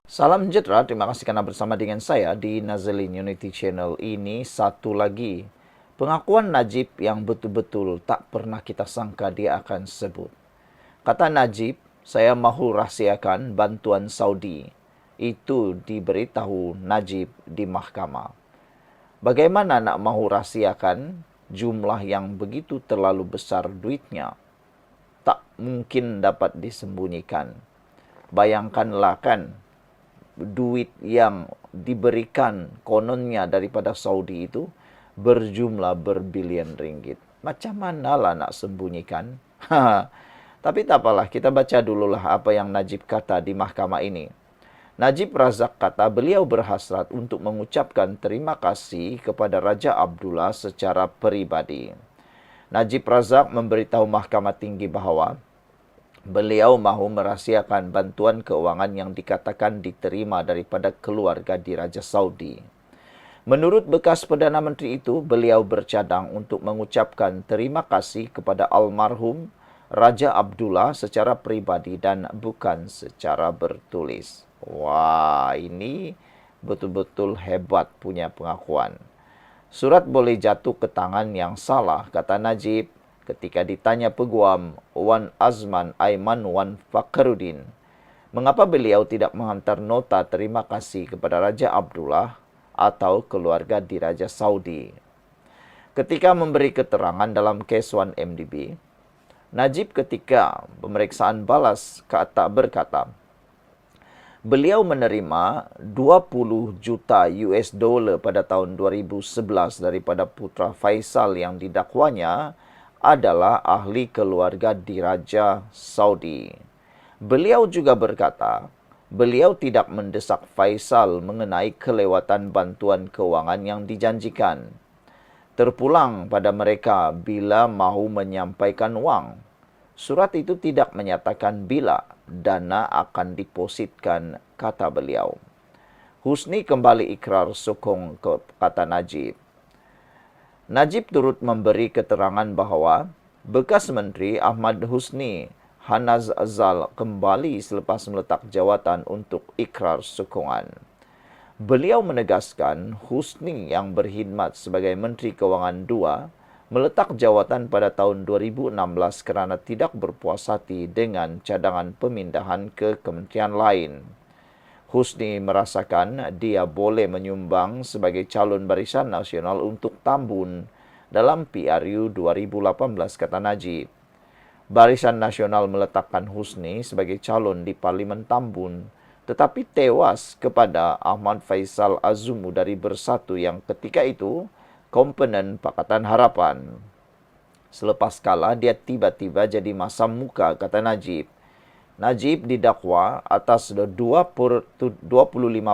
Salam sejahtera, terima kasih karena bersama dengan saya di Nazalin Unity Channel ini. Satu lagi, pengakuan Najib yang betul-betul tak pernah kita sangka dia akan sebut. Kata Najib, saya mahu rahsiakan bantuan Saudi. Itu diberitahu Najib di mahkamah. Bagaimana nak mahu rahsiakan jumlah yang begitu terlalu besar duitnya? Tak mungkin dapat disembunyikan. Bayangkanlah kan, duit yang diberikan kononnya daripada Saudi itu berjumlah berbilion ringgit. Macam manalah nak sembunyikan? Tapi tak apalah, kita baca dululah apa yang Najib kata di mahkamah ini. Najib Razak kata beliau berhasrat untuk mengucapkan terima kasih kepada Raja Abdullah secara peribadi. Najib Razak memberitahu Mahkamah Tinggi bahawa beliau mahu merahsiakan bantuan keuangan yang dikatakan diterima daripada keluarga Diraja Saudi. Menurut bekas Perdana Menteri itu, beliau bercadang untuk mengucapkan terima kasih kepada almarhum Raja Abdullah secara peribadi dan bukan secara bertulis. Wah, ini betul-betul hebat punya pengakuan. Surat boleh jatuh ke tangan yang salah, kata Najib ketika ditanya peguam Wan Azman Aiman Wan Fakhruddin, mengapa beliau tidak menghantar nota terima kasih kepada Raja Abdullah atau keluarga Diraja Saudi. Ketika memberi keterangan dalam kes 1MDB, Najib ketika pemeriksaan balas berkata, beliau menerima 20 juta US dollar pada tahun 2011 daripada putra Faisal yang didakwanya adalah ahli keluarga Diraja Saudi. Beliau juga berkata, beliau tidak mendesak Faisal mengenai kelewatan bantuan keuangan yang dijanjikan. Terpulang pada mereka bila mahu menyampaikan wang. Surat itu tidak menyatakan bila dana akan dipositkan, kata beliau. Husni kembali ikrar sokong, kata Najib. Najib turut memberi keterangan bahawa bekas Menteri Ahmad Husni Hanaz Azal kembali selepas meletak jawatan untuk ikrar sokongan. Beliau menegaskan Husni yang berkhidmat sebagai Menteri Kewangan II meletak jawatan pada tahun 2016 kerana tidak berpuas hati dengan cadangan pemindahan ke kementerian lain. Husni merasakan dia boleh menyumbang sebagai calon Barisan Nasional untuk Tambun dalam PRU 2018, kata Najib. Barisan Nasional meletakkan Husni sebagai calon di Parlimen Tambun, tetapi tewas kepada Ahmad Faisal Azumu dari Bersatu yang ketika itu komponen Pakatan Harapan. Selepas kalah, dia tiba-tiba jadi masam muka, kata Najib. Najib didakwa atas 25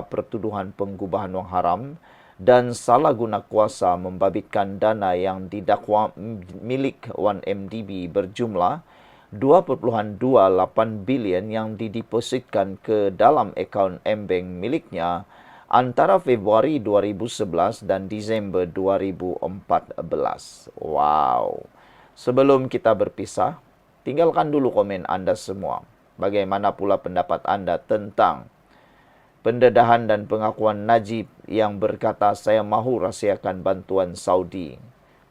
pertuduhan penggubahan wang haram dan salah guna kuasa membabitkan dana yang didakwa milik 1MDB berjumlah 2.28 bilion yang didepositkan ke dalam akaun M-Bank miliknya antara Februari 2011 dan Disember 2014. Wow. Sebelum kita berpisah, tinggalkan dulu komen anda semua. Bagaimana pula pendapat anda tentang pendedahan dan pengakuan Najib yang berkata saya mahu rahsiakan bantuan Saudi?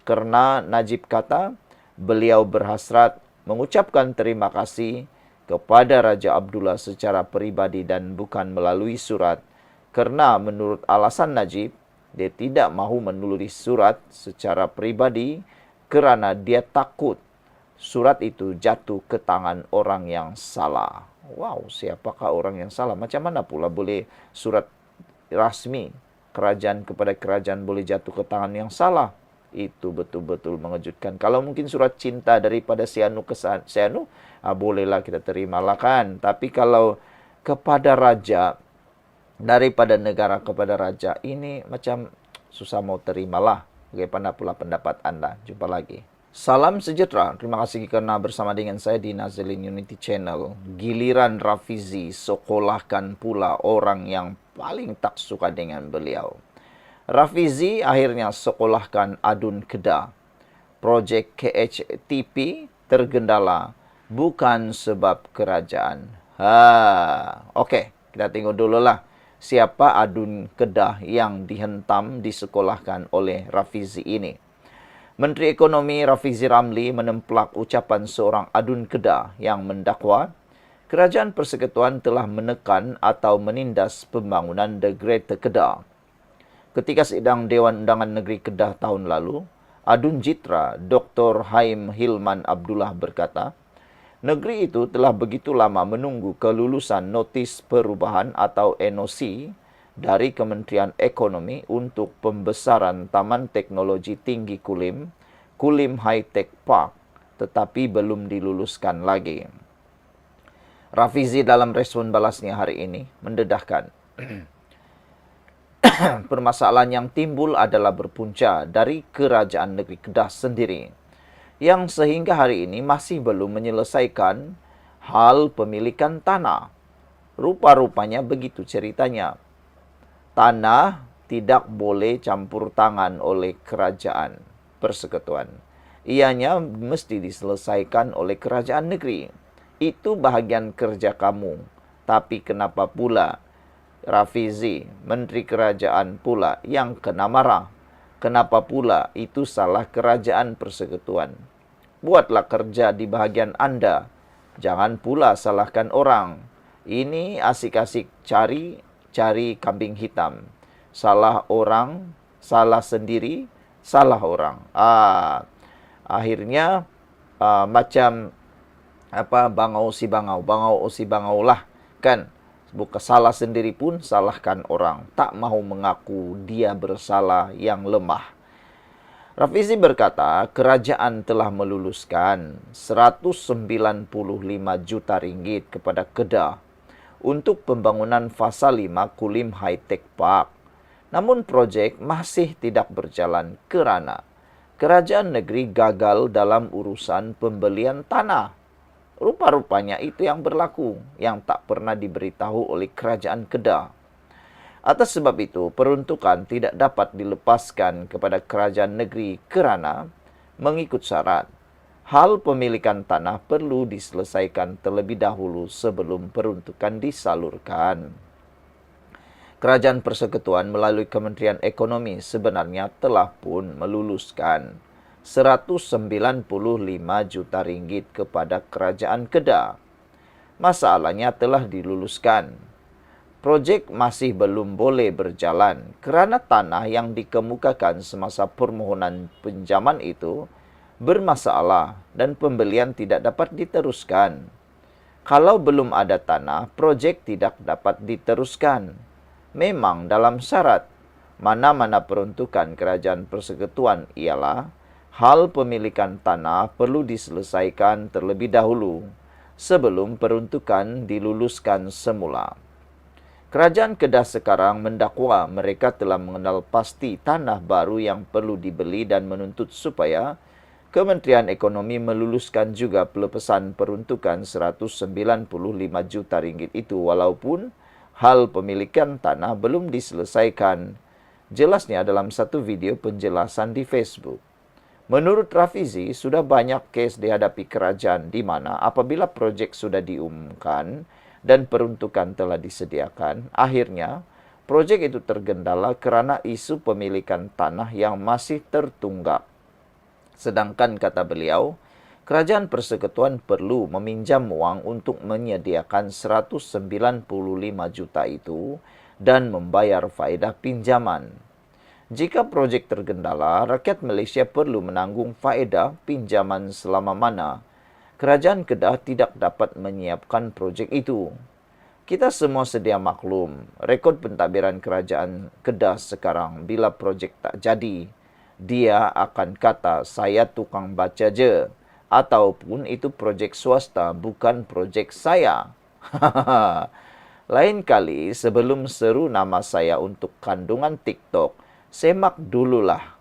Kerana Najib kata beliau berhasrat mengucapkan terima kasih kepada Raja Abdullah secara peribadi dan bukan melalui surat. Kerana menurut alasan Najib, dia tidak mahu menulis surat secara peribadi kerana dia takut surat itu jatuh ke tangan orang yang salah. Wow, siapakah orang yang salah? Macam mana pula boleh surat rasmi kerajaan kepada kerajaan boleh jatuh ke tangan yang salah? Itu betul-betul mengejutkan. Kalau mungkin surat cinta daripada si Anu ke si Anu, bolehlah kita terimalah kan. Tapi kalau kepada raja, daripada negara kepada raja, ini macam susah mau terimalah. Bagaimana pula pendapat anda? Jumpa lagi. Salam sejahtera. Terima kasih kerana bersama dengan saya di Nazalin Unity Channel. Giliran Rafizi sekolahkan pula orang yang paling tak suka dengan beliau. Rafizi akhirnya sekolahkan Adun Kedah. Projek KHTP tergendala bukan sebab kerajaan. Okey. Kita tengok dulu lah siapa adun Kedah yang dihentam disekolahkan oleh Rafizi ini. Menteri Ekonomi Rafizi Ramli menemplak ucapan seorang adun Kedah yang mendakwa Kerajaan Persekutuan telah menekan atau menindas pembangunan The Greater Kedah. Ketika sidang Dewan Undangan Negeri Kedah tahun lalu, Adun Jitra Dr. Haim Hilman Abdullah berkata, negeri itu telah begitu lama menunggu kelulusan notis perubahan atau NOC dari Kementerian Ekonomi untuk pembesaran Taman Teknologi Tinggi Kulim, Kulim High Tech Park, tetapi belum diluluskan lagi. Rafizi dalam respon balasnya hari ini mendedahkan, permasalahan yang timbul adalah berpunca dari Kerajaan Negeri Kedah sendiri, yang sehingga hari ini masih belum menyelesaikan hal pemilikan tanah. Rupa-rupanya begitu ceritanya. Tanah tidak boleh campur tangan oleh Kerajaan Persekutuan. Ianya mesti diselesaikan oleh Kerajaan Negeri. Itu bahagian kerja kamu. Tapi kenapa pula Rafizi, Menteri Kerajaan pula yang kena marah? Kenapa pula itu salah Kerajaan Persekutuan? Buatlah kerja di bahagian anda. Jangan pula salahkan orang. Ini asik-asik cari kambing hitam. Salah orang, salah sendiri, salah orang. Akhirnya macam bangau si bangau lah kan. Bukan salah sendiri pun salahkan orang. Tak mahu mengaku dia bersalah yang lemah. Rafizi berkata, kerajaan telah meluluskan 195 juta ringgit kepada Kedah untuk pembangunan fasa 5 Kulim High Tech Park. Namun projek masih tidak berjalan kerana kerajaan negeri gagal dalam urusan pembelian tanah. Rupa-rupanya itu yang berlaku, yang tak pernah diberitahu oleh Kerajaan Kedah. Atas sebab itu, peruntukan tidak dapat dilepaskan kepada kerajaan negeri kerana mengikut syarat. Hal pemilikan tanah perlu diselesaikan terlebih dahulu sebelum peruntukan disalurkan. Kerajaan Persekutuan melalui Kementerian Ekonomi sebenarnya telah pun meluluskan 195 juta ringgit kepada Kerajaan Kedah. Masalahnya telah diluluskan. Projek masih belum boleh berjalan kerana tanah yang dikemukakan semasa permohonan pinjaman itu bermasalah dan pembelian tidak dapat diteruskan. Kalau belum ada tanah, projek tidak dapat diteruskan. Memang dalam syarat mana-mana peruntukan Kerajaan Persekutuan ialah hal pemilikan tanah perlu diselesaikan terlebih dahulu sebelum peruntukan diluluskan semula. Kerajaan Kedah sekarang mendakwa mereka telah mengenal pasti tanah baru yang perlu dibeli dan menuntut supaya Kementerian Ekonomi meluluskan juga pelepasan peruntukan 195 juta ringgit itu walaupun hal pemilikan tanah belum diselesaikan. Jelasnya dalam satu video penjelasan di Facebook. Menurut Rafizi, sudah banyak kes dihadapi kerajaan di mana apabila projek sudah diumumkan dan peruntukan telah disediakan, akhirnya projek itu tergendala kerana isu pemilikan tanah yang masih tertunggak. Sedangkan kata beliau, Kerajaan Persekutuan perlu meminjam wang untuk menyediakan 195 juta itu dan membayar faedah pinjaman. Jika projek tergendala, rakyat Malaysia perlu menanggung faedah pinjaman selama mana Kerajaan Kedah tidak dapat menyiapkan projek itu. Kita semua sedia maklum, rekod pentadbiran Kerajaan Kedah sekarang bila projek tak jadi, dia akan kata saya tukang baca je ataupun itu projek swasta bukan projek saya. Lain kali sebelum seru nama saya untuk kandungan TikTok, semak dululah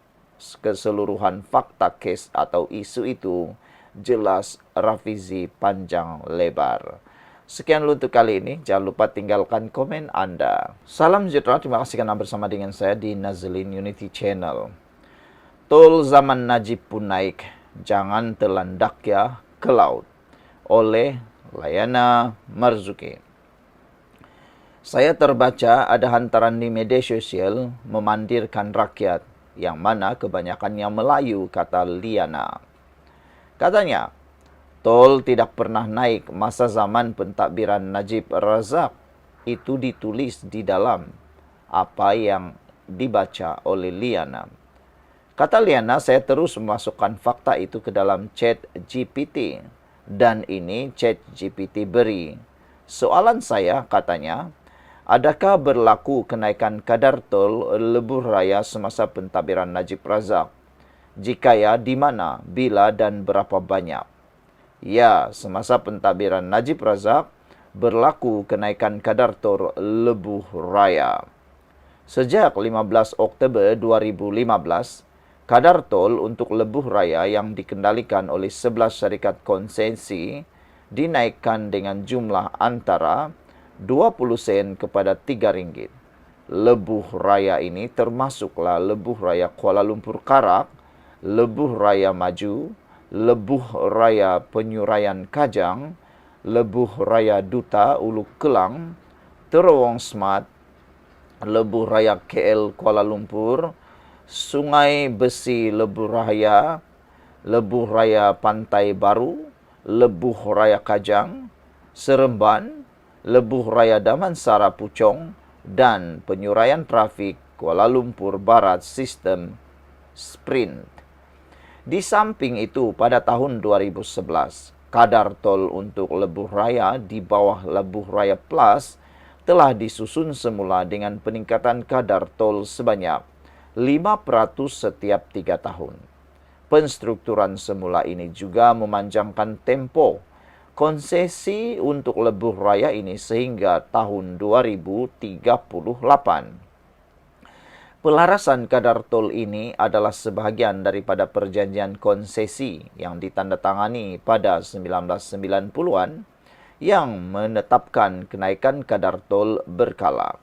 keseluruhan fakta kes atau isu itu. Jelas Rafizi panjang lebar. Sekian dulu untuk kali ini. Jangan lupa tinggalkan komen anda. Salam sejahtera. Terima kasih kerana bersama dengan saya di Nazlin Unity Channel. Tol zaman Najib pun naik. Jangan terlandak ya ke laut. Oleh Layana Marzuki. Saya terbaca ada hantaran di media sosial memandirkan rakyat, yang mana kebanyakannya Melayu, kata Liana. Katanya, tol tidak pernah naik masa zaman pentadbiran Najib Razak. Itu ditulis di dalam apa yang dibaca oleh Liana. Kata Liana, saya terus memasukkan fakta itu ke dalam chat GPT. Dan ini chat GPT beri. Soalan saya, katanya, adakah berlaku kenaikan kadar tol Lebuh Raya semasa pentadbiran Najib Razak? Jika ya, di mana, bila dan berapa banyak? Ya, semasa pentadbiran Najib Razak, berlaku kenaikan kadar tol Lebuh Raya. Sejak 15 Oktober 2015, kadar tol untuk Lebuh Raya yang dikendalikan oleh 11 syarikat konsesi dinaikkan dengan jumlah antara 20 sen kepada 3 ringgit. Lebuh Raya ini termasuklah Lebuh Raya Kuala Lumpur Karak, Lebuh Raya Maju, Lebuh Raya Penyurayan Kajang, Lebuh Raya Duta Ulu Kelang, Terowong Smart, Lebuh Raya KL Kuala Lumpur, Sungai Besi Lebuh Raya, Lebuh Raya Pantai Baru, Lebuh Raya Kajang, Seremban, Lebuh Raya Damansara Puchong, dan Penyuraian Trafik Kuala Lumpur Barat Sistem Sprint. Di samping itu, pada tahun 2011, kadar tol untuk Lebuh Raya di bawah Lebuh Raya Plus telah disusun semula dengan peningkatan kadar tol sebanyak 5% setiap 3 tahun. Penstrukturan semula ini juga memanjangkan tempo konsesi untuk Lebuh Raya ini sehingga tahun 2038. Pelarasan kadar tol ini adalah sebahagian daripada perjanjian konsesi yang ditandatangani pada 1990-an yang menetapkan kenaikan kadar tol berkala.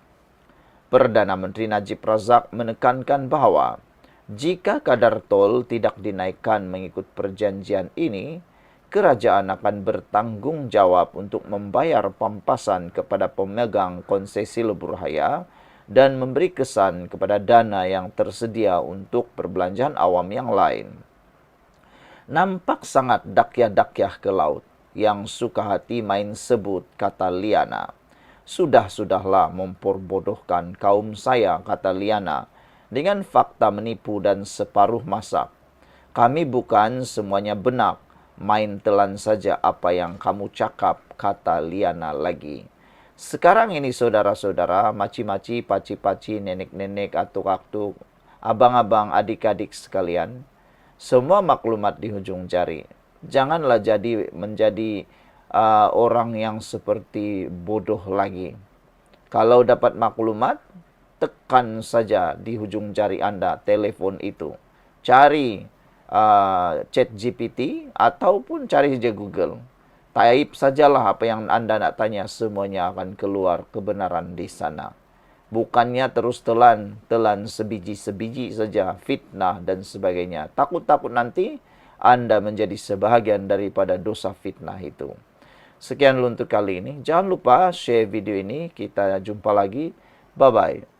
Perdana Menteri Najib Razak menekankan bahawa jika kadar tol tidak dinaikkan mengikut perjanjian ini, kerajaan akan bertanggungjawab untuk membayar pampasan kepada pemegang konsesi Lebuh Raya dan memberi kesan kepada dana yang tersedia untuk perbelanjaan awam yang lain. Nampak sangat dakyah-dakyah ke laut yang suka hati main sebut, kata Liana. Sudahlah memperbodohkan kaum saya, kata Liana, dengan fakta menipu dan separuh masak. Kami bukan semuanya benak, main telan saja apa yang kamu cakap, kata Liana lagi. Sekarang ini saudara-saudara, maci-maci, paci-paci, nenek-nenek, atuk-atuk, abang-abang, adik-adik sekalian, semua maklumat di hujung jari. Janganlah menjadi orang yang seperti bodoh lagi. Kalau dapat maklumat, tekan saja di hujung jari Anda telefon itu. Cari chat GPT ataupun cari saja Google. Type sajalah apa yang Anda nak tanya, semuanya akan keluar kebenaran di sana. Bukannya terus telan sebiji-sebiji saja, fitnah dan sebagainya. Takut-takut nanti Anda menjadi sebahagian daripada dosa fitnah itu. Sekian untuk kali ini. Jangan lupa share video ini. Kita jumpa lagi. Bye-bye.